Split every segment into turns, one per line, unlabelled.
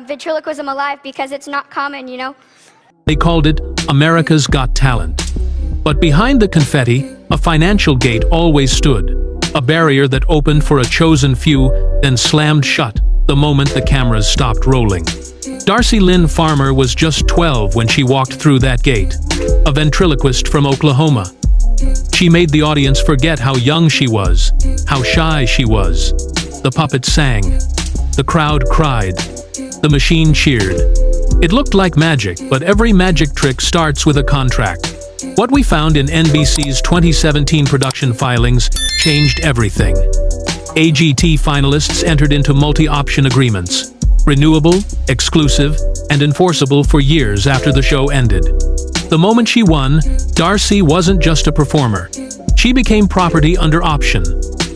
ventriloquism alive because it's not common, you know?
They called it America's Got Talent. But behind the confetti, a financial gate always stood, a barrier that opened for a chosen few, then slammed shut the moment the cameras stopped rolling. Darci Lynne Farmer was just 12 when she walked through that gate, a ventriloquist from Oklahoma. She made the audience forget how young she was, how shy she was. The puppet sang. The crowd cried. The machine cheered. It looked like magic, but every magic trick starts with a contract. What we found in NBC's 2017 production filings changed everything. AGT finalists entered into multi-option agreements, renewable, exclusive, and enforceable for years after the show ended. The moment she won, Darci wasn't just a performer. She became property under option.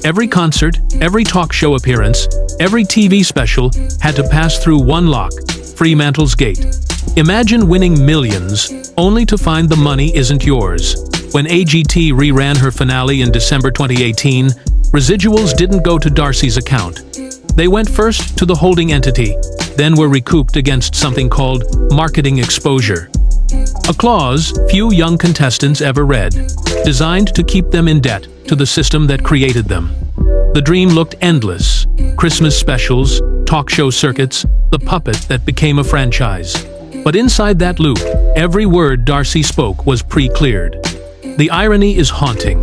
Every concert, every talk show appearance, every TV special had to pass through one lock, Fremantle's Gate. Imagine winning millions, only to find the money isn't yours. When AGT reran her finale in December 2018, residuals didn't go to Darci's account. They went first to the holding entity, then were recouped against something called marketing exposure. A clause few young contestants ever read, designed to keep them in debt to the system that created them. The dream looked endless. Christmas specials, talk show circuits, the puppet that became a franchise. But inside that loop, every word Darci spoke was pre-cleared. The irony is haunting.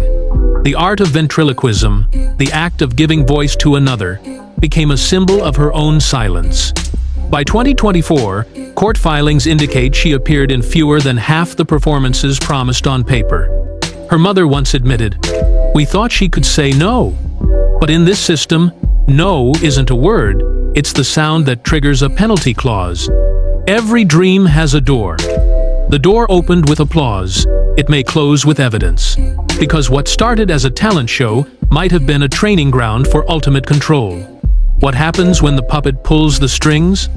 The art of ventriloquism, the act of giving voice to another, became a symbol of her own silence. By 2024, court filings indicate she appeared in fewer than half the performances promised on paper. Her mother once admitted, "We thought she could say no." But in this system, no isn't a word, it's the sound that triggers a penalty clause. Every dream has a door. The door opened with applause. It may close with evidence. Because what started as a talent show might have been a training ground for ultimate control. What happens when the puppet pulls the strings?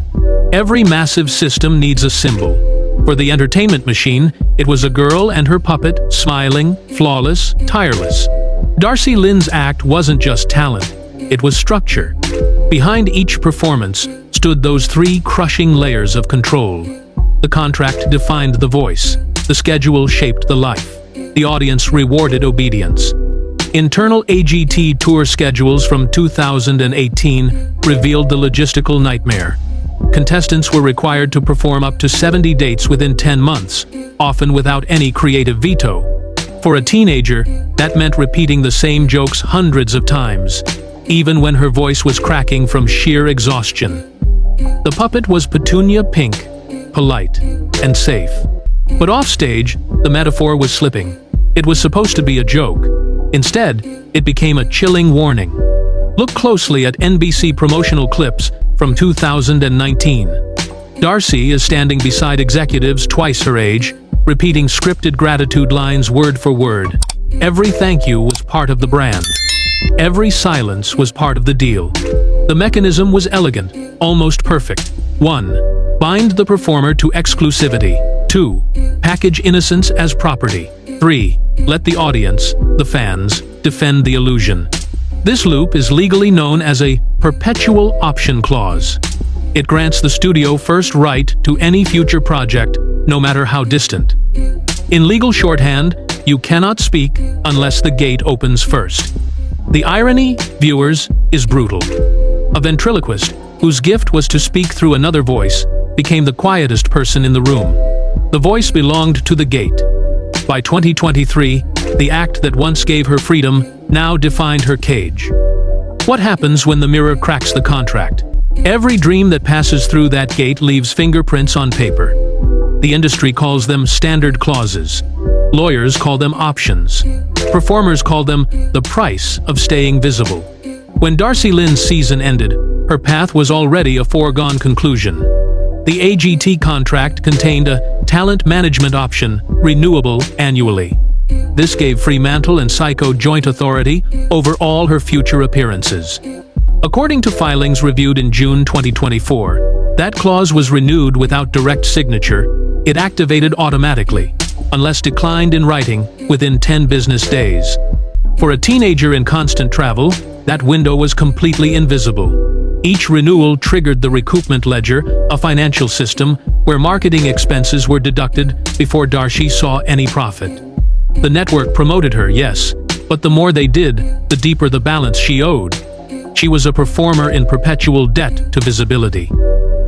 Every massive system needs a symbol. For the entertainment machine, it was a girl and her puppet, smiling, flawless, tireless. Darci Lynne's act wasn't just talent, it was structure. Behind each performance stood those three crushing layers of control. The contract defined the voice, the schedule shaped the life, the audience rewarded obedience. Internal AGT tour schedules from 2018 revealed the logistical nightmare. Contestants were required to perform up to 70 dates within 10 months, often without any creative veto. For a teenager, that meant repeating the same jokes hundreds of times, even when her voice was cracking from sheer exhaustion. The puppet was Petunia Pink, polite, and safe. But offstage, the metaphor was slipping. It was supposed to be a joke. Instead, it became a chilling warning. Look closely at NBC promotional clips from 2019. Darci is standing beside executives twice her age, repeating scripted gratitude lines word for word. Every thank you was part of the brand. Every silence was part of the deal. The mechanism was elegant, almost perfect. 1. Bind the performer to exclusivity. 2. Package innocence as property. 3. Let the audience, the fans, defend the illusion. This loop is legally known as a perpetual option clause. It grants the studio first right to any future project, no matter how distant. In legal shorthand, you cannot speak unless the gate opens first. The irony, viewers, is brutal. A ventriloquist, whose gift was to speak through another voice, became the quietest person in the room. The voice belonged to the gate. By 2023, the act that once gave her freedom now defined her cage. What happens when the mirror cracks the contract? Every dream that passes through that gate leaves fingerprints on paper. The industry calls them standard clauses. Lawyers call them options. Performers call them the price of staying visible. When Darci Lynne's season ended, her path was already a foregone conclusion. The AGT contract contained a talent management option, renewable annually. This gave Fremantle and Psycho joint authority over all her future appearances. According to filings reviewed in June 2024, that clause was renewed without direct signature. It activated automatically, unless declined in writing within 10 business days. For a teenager in constant travel, that window was completely invisible. Each renewal triggered the recoupment ledger, a financial system where marketing expenses were deducted before Darci saw any profit. The network promoted her, yes, but the more they did, the deeper the balance she owed. She was a performer in perpetual debt to visibility.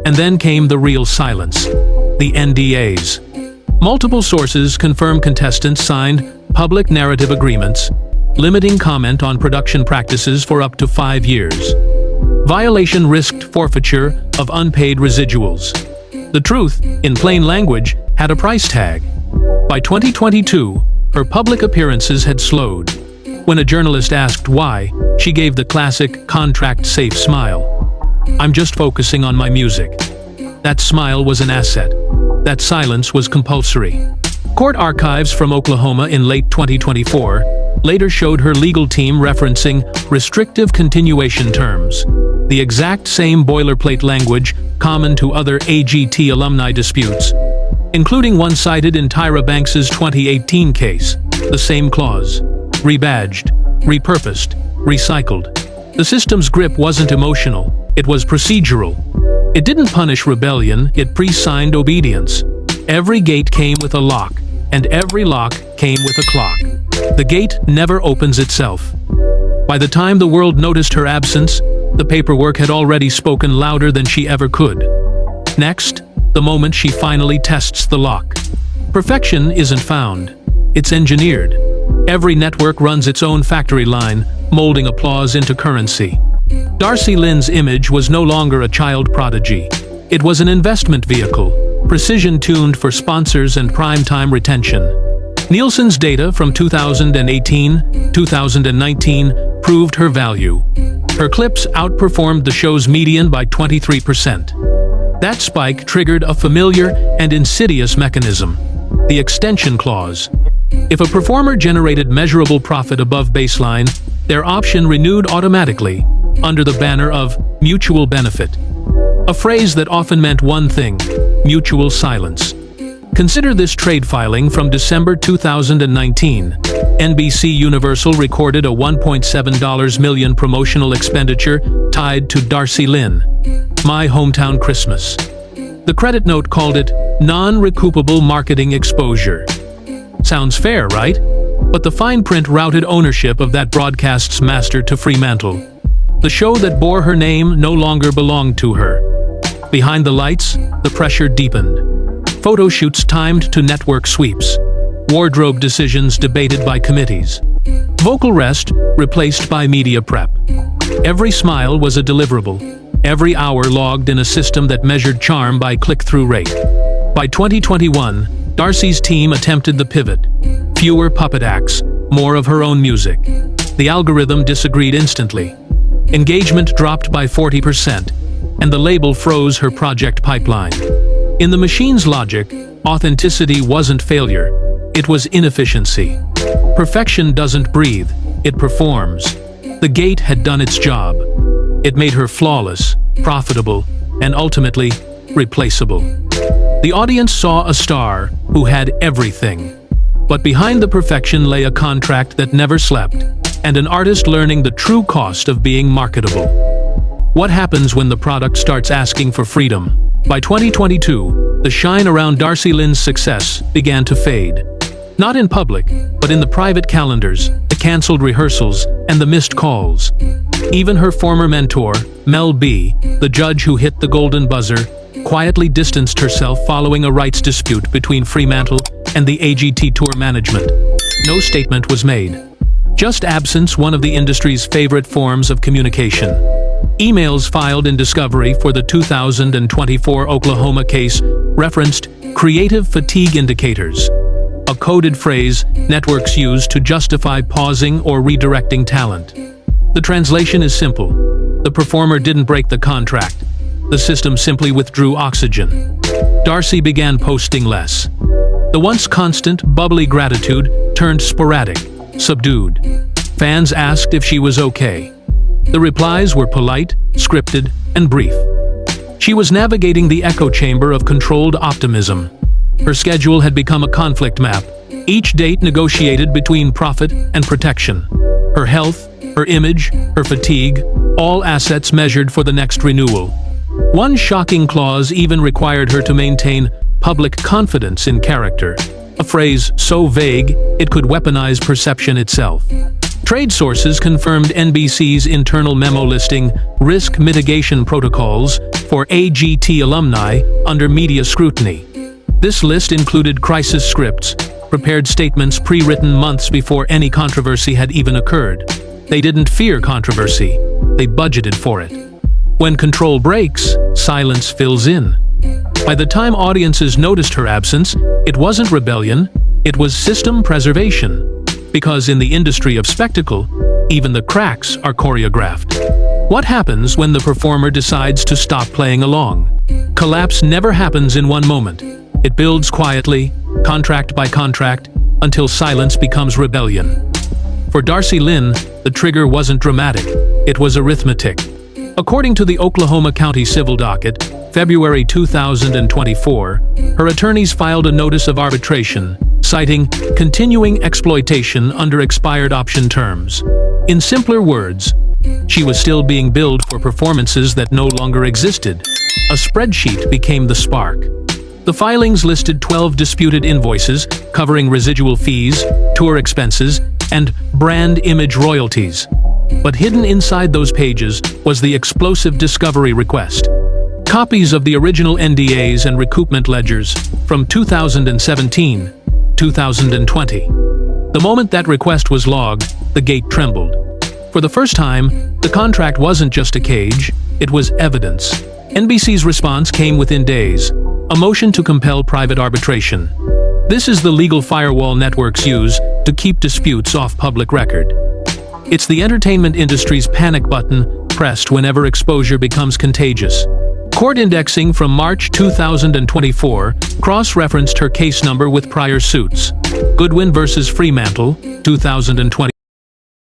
And then came the real silence, the NDAs. Multiple sources confirm contestants signed public narrative agreements, limiting comment on production practices for up to 5 years. Violation risked forfeiture of unpaid residuals. The truth, in plain language, had a price tag. By 2022, her public appearances had slowed. When a journalist asked why, she gave the classic contract-safe smile. "I'm just focusing on my music." That smile was an asset. That silence was compulsory. Court archives from Oklahoma in late 2024 later showed her legal team referencing restrictive continuation terms, the exact same boilerplate language common to other AGT alumni disputes, including one cited in Tyra Banks's 2018 case. The same clause. Rebadged, repurposed, recycled. The system's grip wasn't emotional, it was procedural. It didn't punish rebellion, it pre-signed obedience. Every gate came with a lock, and every lock came with a clock. The gate never opens itself. By the time the world noticed her absence, the paperwork had already spoken louder than she ever could. Next, the moment she finally tests the lock. Perfection isn't found, it's engineered. Every network runs its own factory line, molding applause into currency. Darci Lynne's image was no longer a child prodigy. It was an investment vehicle, precision-tuned for sponsors and prime-time retention. Nielsen's data from 2018-2019 proved her value. Her clips outperformed the show's median by 23%. That spike triggered a familiar and insidious mechanism, the extension clause. If a performer generated measurable profit above baseline, their option renewed automatically, under the banner of mutual benefit. A phrase that often meant one thing: mutual silence. Consider this trade filing from December 2019. NBC Universal recorded a $1.7 million promotional expenditure tied to Darci Lynne, My Hometown Christmas. The credit note called it non-recoupable marketing exposure. Sounds fair, right? But the fine print routed ownership of that broadcast's master to Fremantle. The show that bore her name no longer belonged to her. Behind the lights, the pressure deepened. Photo shoots timed to network sweeps. Wardrobe decisions debated by committees. Vocal rest replaced by media prep. Every smile was a deliverable. Every hour logged in a system that measured charm by click-through rate. By 2021, Darci's team attempted the pivot. Fewer puppet acts, more of her own music. The algorithm disagreed instantly. Engagement dropped by 40%, and the label froze her project pipeline. In the machine's logic, authenticity wasn't failure, it was inefficiency. Perfection doesn't breathe, it performs. The gate had done its job. It made her flawless, profitable, and ultimately, replaceable. The audience saw a star who had everything. But behind the perfection lay a contract that never slept, and an artist learning the true cost of being marketable. What happens when the product starts asking for freedom? By 2022, the shine around Darci Lynne's success began to fade. Not in public, but in the private calendars, the cancelled rehearsals, and the missed calls. Even her former mentor, Mel B, the judge who hit the golden buzzer, quietly distanced herself following a rights dispute between Fremantle and the AGT tour management. No statement was made. Just absence, one of the industry's favorite forms of communication. Emails filed in discovery for the 2024 Oklahoma case referenced creative fatigue indicators, a coded phrase networks use to justify pausing or redirecting talent. The translation is simple. The performer didn't break the contract. The system simply withdrew oxygen. Darci began posting less. The once constant, bubbly gratitude turned sporadic, subdued. Fans asked if she was okay. The replies were polite, scripted, and brief. She was navigating the echo chamber of controlled optimism. Her schedule had become a conflict map, each date negotiated between profit and protection. Her health, her image, her fatigue, all assets measured for the next renewal. One shocking clause even required her to maintain public confidence in character, a phrase so vague it could weaponize perception itself. Trade sources confirmed NBC's internal memo listing risk mitigation protocols for AGT alumni under media scrutiny. This list included crisis scripts, prepared statements pre-written months before any controversy had even occurred. They didn't fear controversy, they budgeted for it. When control breaks, silence fills in. By the time audiences noticed her absence, it wasn't rebellion, it was system preservation. Because in the industry of spectacle, even the cracks are choreographed. What happens when the performer decides to stop playing along? Collapse never happens in one moment. It builds quietly, contract by contract, until silence becomes rebellion. For Darci Lynne, the trigger wasn't dramatic, it was arithmetic. According to the Oklahoma County Civil Docket, February 2024, her attorneys filed a notice of arbitration, citing continuing exploitation under expired option terms. In simpler words, she was still being billed for performances that no longer existed. A spreadsheet became the spark. The filings listed 12 disputed invoices covering residual fees, tour expenses, and brand image royalties. But hidden inside those pages was the explosive discovery request. Copies of the original NDAs and recoupment ledgers from 2017, 2020. The moment that request was logged, the gate trembled. For the first time, the contract wasn't just a cage, it was evidence. NBC's response came within days, a motion to compel private arbitration. This is the legal firewall networks use to keep disputes off public record. It's the entertainment industry's panic button pressed whenever exposure becomes contagious. Court indexing from March 2024 cross-referenced her case number with prior suits. Goodwin versus Fremantle, 2020.